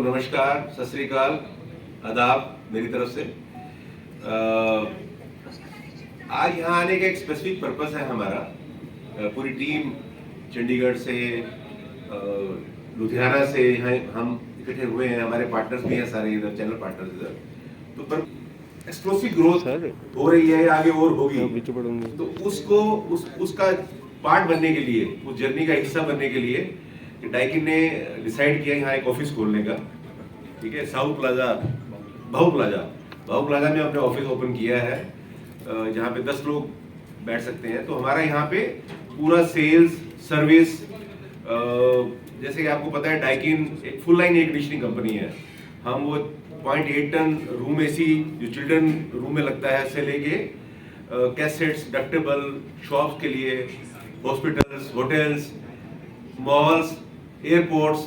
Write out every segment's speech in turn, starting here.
नमस्कार, सत श्री अकाल, आदाब मेरी तरफ से। आज यहाँ आने का एक स्पेसिफिक पर्पस है हमारा। पूरी टीम चंडीगढ़ से, लुधियाना से यहाँ हम इकट्ठे हुए हैं। हमारे पार्टनर्स भी हैं सारे इधर, चैनल पार्टनर्स इधर। तो पर एक्सप्लोसिव ग्रोथ हो रही है, आगे और होगी। तो उसका पार्ट बनने के लिए, उस जर्नी का हिस्सा बनने के लिए डाइकिन ने डिसाइड किया यहाँ एक ऑफिस खोलने का। ठीक है, साउथ प्लाजा, भाऊ प्लाजा में अपने ऑफिस ओपन किया है, जहाँ पे 10 लोग बैठ सकते हैं। तो हमारा यहाँ पे पूरा सेल्स सर्विस, जैसे कि आपको पता है डाइकिन एक full line air conditioning company है। हम वो 0.8 टन रूम एसी जो चिल्ड्रन रूम में लगता है से लेके कैसेट्स, डक्टेबल, शॉप्स के लिए, हॉस्पिटल्स, होटल्स, मॉल्स, एयरपोर्ट्स,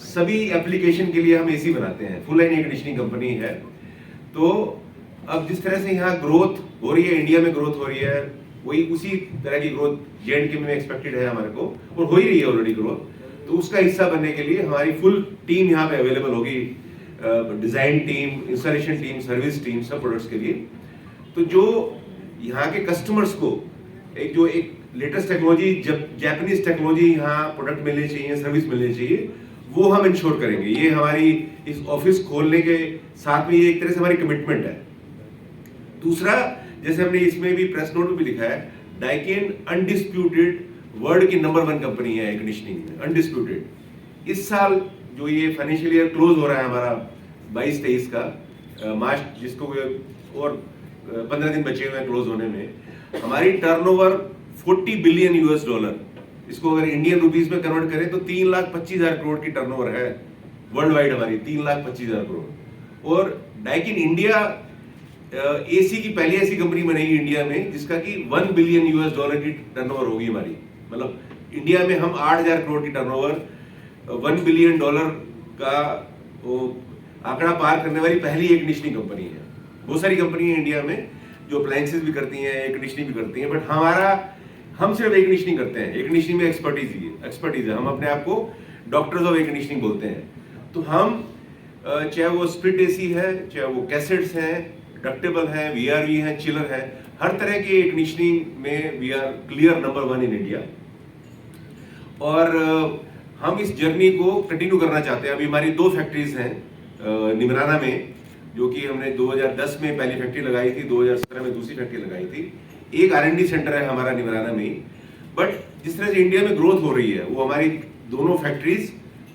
सभी एप्लीकेशन के लिए हम एसी बनाते हैं। Full line air conditioning company है। तो अब जिस तरह से यहाँ ग्रोथ हो रही है, इंडिया में ग्रोथ हो रही है, वही उसी तरह की ग्रोथ J&K में एक्सपेक्टेड है हमारे को, और हो ही रही है ऑलरेडी ग्रोथ। तो उसका हिस्सा बनने के लिए हमारी फुल टीम यहाँ पे अवेलेबल होगी, design team, installation team, service team, सब प्रोडक्ट्स के लिए। तो जो यहाँ के कस्टमर्स को एक लेटेस्ट टेक्नोलॉजी, जब जापानीज टेक्नोलॉजी यहाँ प्रोडक्ट मिलने चाहिए, सर्विस मिलनी चाहिए, वो हम इंश्योर करेंगे। ये हमारी इस ऑफिस खोलने के साथ में ये एक तरह से हमारी कमिटमेंट है। दूसरा, जैसे हमने इसमें भी प्रेस नोट में भी लिखा है, डाइकिन अनडिस्प्यूटेड वर्ल्ड की नंबर 1 कंपनी है एयर कंडीशनिंग में, अनडिस्प्यूटेड। इस साल जो ये फाइनेंशियल ईयर क्लोज हो रहा है हमारा 22-23 का मार्च, जिसको और 15 दिन बचे हुए हैं क्लोज होने में, हमारी टर्नओवर $40 बिलियन। इसको अगर इंडियन रुपीस में कन्वर्ट करें तो 3,25,000 करोड़ की टर्नओवर है वर्ल्ड वाइड हमारी, 3,25,000 करोड़। और डाइकिन इंडिया एसी की पहली ऐसी कंपनी बनेगी इंडिया में जिसका कि $1 बिलियन की टर्नओवर होगी हमारी। मतलब इंडिया में हम 8,000 करोड़ की टर्नओवर, $1 बिलियन का आंकड़ा पार करने वाली पहली एयर कंडीशनिंग कंपनी है। बहुत सारी कंपनी है इंडिया में जो अप्लायंसेस भी करती हैं, एयर कंडीशनिंग भी करती हैं, बट हम सिर्फ एयर कंडीशनिंग करते हैं। एयर कंडीशनिंग में एक्सपर्टीज है। हम अपने आप को डॉक्टर्स ऑफ एयर कंडीशनिंग बोलते हैं। तो हम चाहे वो स्प्लिट एसी है, चाहे वो कैसेट्स हैं, डक्टेबल है, VRV है, चिलर है, हर तरह के एयर कंडीशनिंग में we are clear number 1 in India. और हम इस जर्नी को कंटिन्यू करना चाहते हैं। अभी हमारी 2 फैक्ट्रीज हैं निमराना में, जो कि हमने 2010 में पहली फैक्ट्री लगाई थी, 2017 में दूसरी फैक्ट्री लगाई थी। एक R&D सेंटर है हमारा निमराना में ही। बट जिस तरह से इंडिया में ग्रोथ हो रही है, वो हमारी दोनों फैक्ट्रीज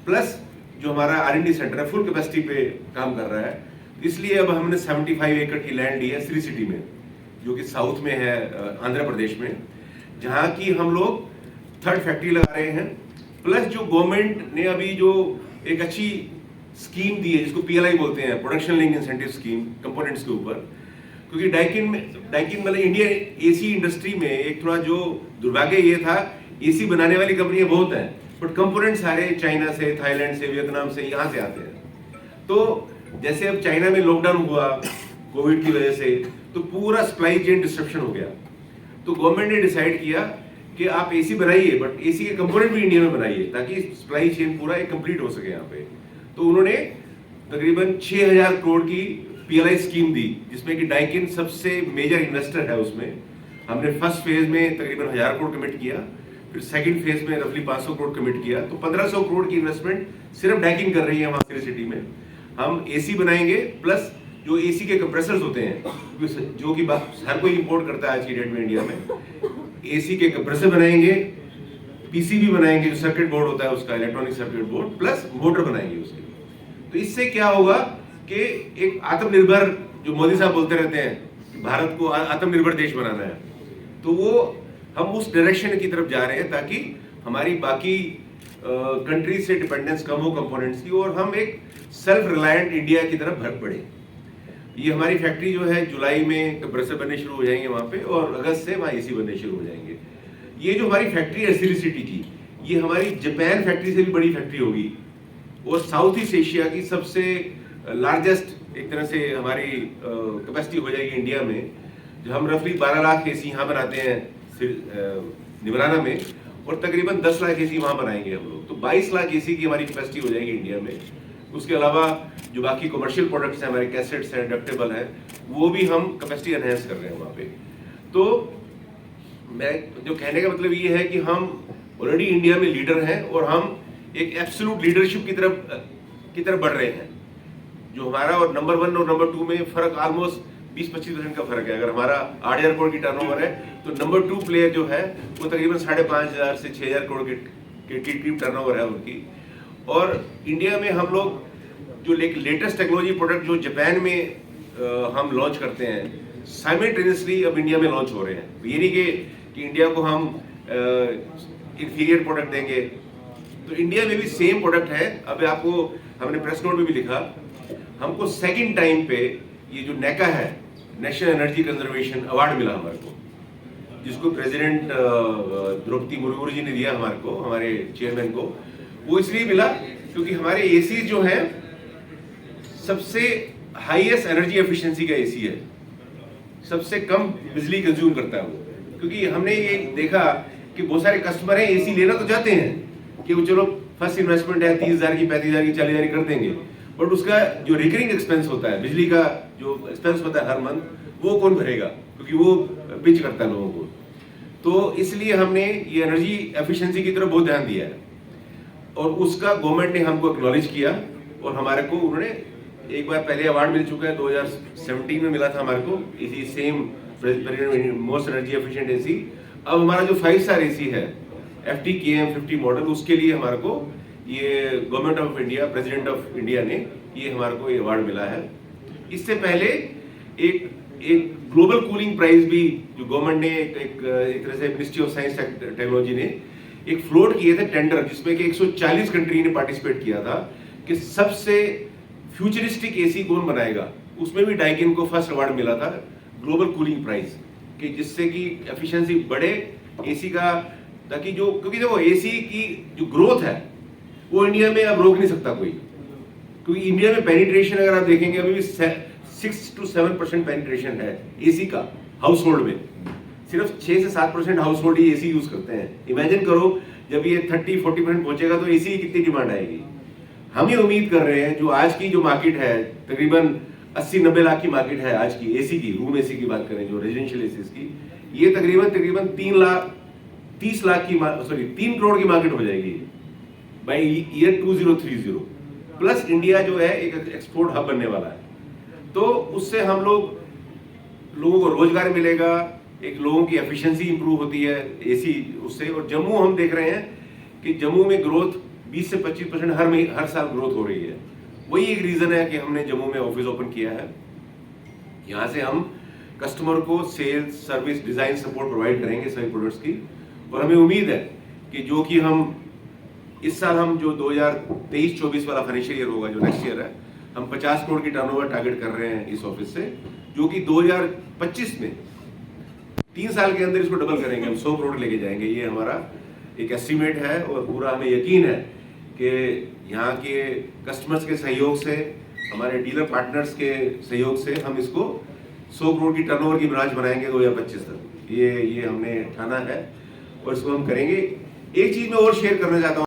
प्लस जो हमारा R&D सेंटर है फुल कैपेसिटी पे काम कर रहा है। इसलिए अब हमने 75 एकड़ की लैंड ली है श्री सिटी में, जो कि साउथ में है, आंध्र प्रदेश में, जहाँ की हम लोग 3rd फैक्ट्री लगा रहे हैं। प्लस जो गवर्नमेंट ने अभी जो एक अच्छी स्कीम दी है, जिसको PLI बोलते हैं, production link incentive scheme, components के ऊपर। क्योंकि डाइकिन मतलब इंडिया एसी इंडस्ट्री में एक थोड़ा जो दुर्भाग्य ये था, एसी बनाने वाली कंपनियां बहुत हैं, बट कंपोनेंट सारे चाइना से, थाईलैंड से, वियतनाम से, यहाँ से आते हैं। तो जैसे अब चाइना में लॉकडाउन हुआ कोविड की वजह से, तो पूरा सप्लाई चेन डिस्ट्रप्शन हो गया। तो गवर्नमेंट ने डिसाइड किया कि आप एसी बनाइए, बट एसी के कंपोनेंट भी इंडिया में बनाइए, ताकि सप्लाई चेन पूरा एक कंप्लीट हो सके यहाँ पे। तो उन्होंने तकरीबन 6,000 करोड़ की PLI स्कीम दी, जिसमें कि डाइकिन सबसे मेजर इन्वेस्टर है। उसमें हमने फर्स्ट फेज में तकरीबन 1,000 करोड़ कमिट किया, फिर सेकंड फेज में रफली 500 करोड़ कमिट किया। तो 1,500 करोड़ की इन्वेस्टमेंट सिर्फ डाइकिन कर रही है वहाँ श्री सिटी में। हम एसी बनाएंगे, प्लस जो एसी के कंप्रेसर्स होते हैं, जो कि हर कोई इंपोर्ट करता है आज की डेट में इंडिया में, एसी के कंप्रेसर बनाएंगे, PCB बनाएंगे, जो सर्किट बोर्ड होता है उसका, electronic circuit board, plus motor बनाएंगे उसके। तो इससे क्या होगा कि एक आत्मनिर्भर, जो मोदी साहब बोलते रहते हैं भारत को आत्मनिर्भर देश बनाना है, तो वो हम उस डायरेक्शन की तरफ जा रहे हैं, ताकि हमारी बाकी कंट्रीज से डिपेंडेंस कम हो कंपोनेंट्स की, और हम एक सेल्फ रिलायंट इंडिया की तरफ बढ़े। ये हमारी फैक्ट्री जो है जुलाई में कंप्रेसर बनने शुरू हो जाएंगे वहाँ पे, और अगस्त से वहाँ एसी बनने शुरू हो जाएंगे। ये जो हमारी फैक्ट्री है श्री सिटी की, ये हमारी जापान फैक्ट्री से भी बड़ी फैक्ट्री होगी, और साउथ ईस्ट एशिया की सबसे लार्जेस्ट एक तरह से हमारी कैपेसिटी हो जाएगी इंडिया में। जो हम रफली 12 लाख एसी यहाँ बनाते हैं निमराना में, और तकरीबन 10 लाख एसी वहाँ बनाएंगे हम लोग। तो 22 लाख एसी की हमारी कैपेसिटी हो जाएगी इंडिया में। उसके अलावा जो बाकी कमर्शियल प्रोडक्ट्स हैं, हमारे कैसेट्स हैं, डक्टेबल हैं, वो भी हम कैपेसिटी एनहेंस कर रहे हैं वहाँ पे। तो मैं जो कहने का मतलब ये है कि हम ऑलरेडी इंडिया में लीडर हैं और हम एक एब्सोल्यूट लीडरशिप की तरफ बढ़ रहे हैं। जो हमारा और नंबर 1 और नंबर 2 में फर्क ऑलमोस्ट 20-25% का फर्क है। अगर हमारा 8,000 करोड़ की टर्नओवर है तो नंबर 2 प्लेयर जो है वो तकरीबन 5,500 से 6,000 करोड़ की टर्नओवर है उनकी। और इंडिया में हम लोग जो लेटेस्ट टेक्नोलॉजी प्रोडक्ट जो जापान में हम लॉन्च करते हैं, साइमल्टेनियसली अब इंडिया में लॉन्च हो रहे हैं। ये नहीं कि इंडिया को हम इंफीरियर प्रोडक्ट देंगे, तो इंडिया में भी सेम प्रोडक्ट है। अब आपको हमने प्रेस नोट में भी लिखा, हमको सेकंड टाइम पे ये जो नेका है, नेशनल एनर्जी कंजर्वेशन अवार्ड मिला हमारे को, जिसको प्रेसिडेंट द्रौपदी मुर्मू जी ने दिया हमारे को, हमारे चेयरमैन को। वो इसलिए मिला क्योंकि हमारे एसी जो है सबसे हाईएस्ट एनर्जी एफिशिएंसी का एसी है, सबसे कम बिजली कंज्यूम करता है वो। क्योंकि हमने ये देखा कि बहुत सारे कस्टमर हैं, एसी लेना तो चाहते हैं कि वो चलो फर्स्ट इन्वेस्टमेंट है 30,000 की, 35,000 की, 40,000 की कर देंगे, बट उसका जो रिकरिंग एक्सपेंस होता है, बिजली का जो एक्सपेंस होता है हर मंथ, वो कौन भरेगा? क्योंकि वो पिंच करता है लोगों को। तो इसलिए हमने ये एनर्जी एफिशिएंसी की तरफ बहुत ध्यान दिया है और उसका गवर्नमेंट ने हमको एक्नॉलेज किया और हमारे को उन्होंने एक बार पहले अवार्ड मिल चुका है, 2017 में मिला था हमारे को, इसी same most energy efficient AC. अब हमारा जो 5 स्टार एसी है FT-KM50 मॉडल, उसके लिए हमारे को ये government of India, president of India ने ये हमारे को ये अवार्ड मिला है। इससे पहले एक ग्लोबल कूलिंग प्राइज भी जो गवर्नमेंट ने एक तरह से मिनिस्ट्री ऑफ साइंस टेक्नोलॉजी ने एक फ्लोट किए थे टेंडर, जिसमें कि 140 कंट्री ने पार्टिसिपेट किया था कि सबसे फ्यूचरिस्टिक एसी कौन बनाएगा। उसमें भी डाइकिन को फर्स्ट अवार्ड मिला था ग्लोबल कूलिंग प्राइज, कि जिससे कि एफिशिएंसी बढ़े एसी का, ताकि जो, क्योंकि देखो एसी की जो ग्रोथ है वो इंडिया में अब रोक नहीं सकता कोई, क्योंकि इंडिया में पेनिट्रेशन अगर आप देखेंगे अभी भी 6 to 7% पेनिट्रेशन है एसी का हाउस होल्ड में। सिर्फ 6 से 7% हाउस होल्ड ही एसी यूज करते हैं। इमेजिन करो जब ये 30-40% पहुंचेगा तो एसी की कितनी डिमांड आएगी। हम ये उम्मीद कर रहे हैं जो आज की जो मार्केट है, तकरीबन 80-90 लाख की मार्केट है आज की एसी की, रूम एसी की बात करें जो रेजिडेंशियल एसी की, ये तकरीबन 3 करोड़ की मार्केट हो जाएगी बाय ईयर 2030। प्लस इंडिया जो है एक एक्सपोर्ट हब बनने वाला है, तो उससे हम लोगों को रोजगार मिलेगा, एक लोगों की एफिशिएंसी इंप्रूव होती है एसी उससे। और जम्मू हम देख रहे हैं कि जम्मू में ग्रोथ 20 से 25% हर साल ग्रोथ हो रही है। वही एक रीजन है कि हमने जम्मू में ऑफिस ओपन किया है। यहाँ से हम कस्टमर को sales, service, design support provide करेंगे सभी प्रोडक्ट्स की। और हमें उम्मीद है कि जो कि हम इस साल हम जो 2023-24 वाला फाइनेंशियल ईयर होगा, जो नेक्स्ट ईयर है, हम 50 करोड़ की टर्नओवर टारगेट कर रहे हैं इस ऑफिस से, जो कि 2025 में 3 साल के अंदर इसको डबल करेंगे, हम 100 करोड़ लेके जाएंगे। ये हमारा एक एस्टीमेट है और पूरा हमें यकीन है कि यहाँ के कस्टमर्स के सहयोग से, हमारे डीलर पार्टनर्स के सहयोग से हम इसको 100 करोड़ की टर्नओवर की ब्रांच बनाएंगे 2025 तक। ये हमने ठाना है और इसको हम करेंगे। एक चीज मैं और शेयर करना चाहता हूँ।